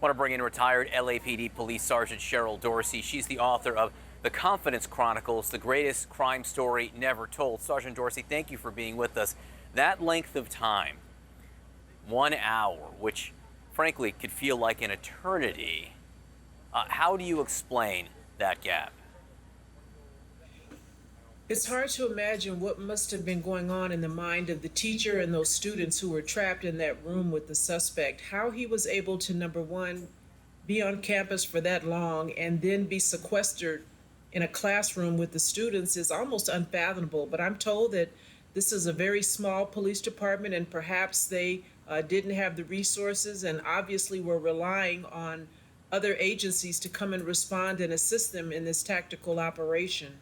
want to bring in retired LAPD Police Sergeant Cheryl Dorsey. She's the author of The Confidence Chronicles, the greatest crime story never told. Sergeant Dorsey, thank you for being with us. That length of time, 1 hour, which frankly could feel like an eternity. How do you explain that gap? It's hard to imagine what must have been going on in the mind of the teacher and those students who were trapped in that room with the suspect. How he was able to, number one, be on campus for that long and then be sequestered in a classroom with the students is almost unfathomable. But I'm told that this is a very small police department and perhaps they didn't have the resources and obviously were relying on other agencies to come and respond and assist them in this tactical operation.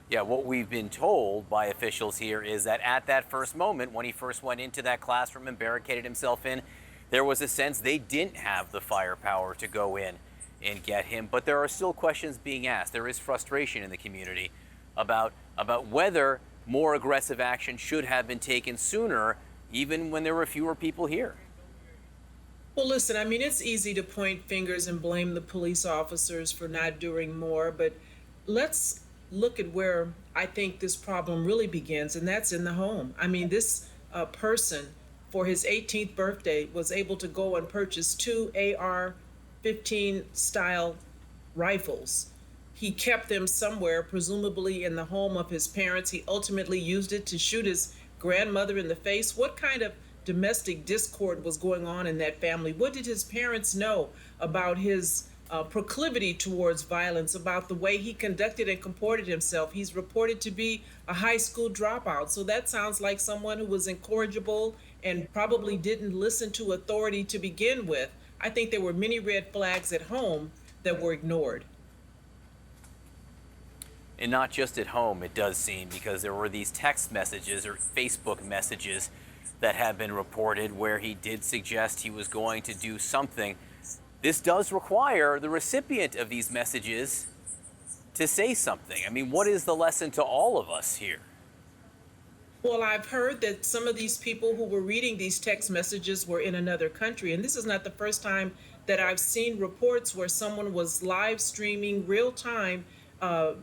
Yeah, what we've been told by officials here is that at that first moment, when he first went into that classroom and barricaded himself in, there was a sense they didn't have the firepower to go in and get him. But there are still questions being asked. There is frustration in the community about whether more aggressive action should have been taken sooner, even when there were fewer people here. Well, listen, I mean, it's easy to point fingers and blame the police officers for not doing more, but let's look at where I think this problem really begins, and that's in the home. I mean, this person, for his 18th birthday, was able to go and purchase 2 AR-15 style rifles. He kept them somewhere, presumably in the home of his parents. He ultimately used it to shoot his grandmother in the face. What kind of domestic discord was going on in that family? What did his parents know about his proclivity towards violence, about the way he conducted and comported himself? He's reported to be a high school dropout. So that sounds like someone who was incorrigible and probably didn't listen to authority to begin with. I think there were many red flags at home that were ignored. And not just at home, it does seem, because there were these text messages or Facebook messages that have been reported where he did suggest he was going to do something. This does require the recipient of these messages to say something. I mean, what is the lesson to all of us here? Well, I've heard that some of these people who were reading these text messages were in another country. And this is not the first time that I've seen reports where someone was live streaming real time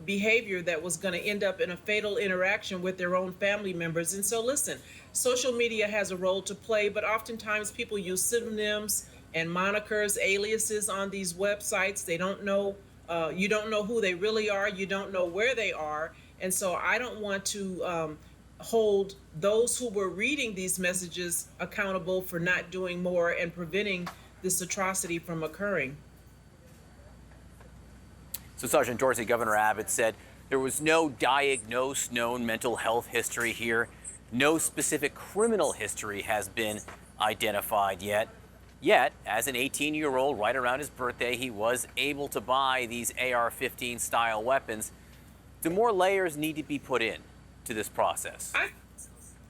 behavior that was going to end up in a fatal interaction with their own family members. And so listen, social media has a role to play, but oftentimes people use pseudonyms and monikers, aliases on these websites. They don't know, you don't know who they really are. You don't know where they are. And so I don't want to hold those who were reading these messages accountable for not doing more and preventing this atrocity from occurring. So Sergeant Dorsey, Governor Abbott said there was no diagnosed known mental health history here. No specific criminal history has been identified yet. Yet, as an 18-year-old, right around his birthday, he was able to buy these AR-15 style weapons. Do more layers need to be put in to this process?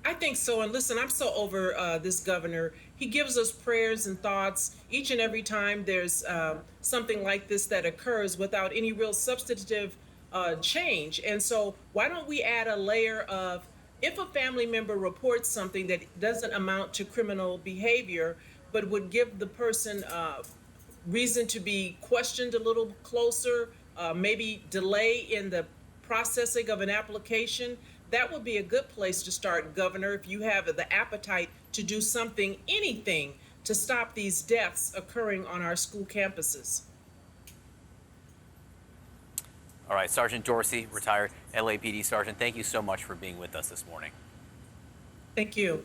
I think so. And listen, I'm so over this governor. He gives us prayers and thoughts each and every time there's something like this that occurs without any real substantive change. And so why don't we add a layer of, if a family member reports something that doesn't amount to criminal behavior, but would give the person reason to be questioned a little closer, maybe delay in the processing of an application, that would be a good place to start, Governor, if you have the appetite to do something, anything, to stop these deaths occurring on our school campuses. All right, Sergeant Dorsey, retired LAPD Sergeant, thank you so much for being with us this morning. Thank you.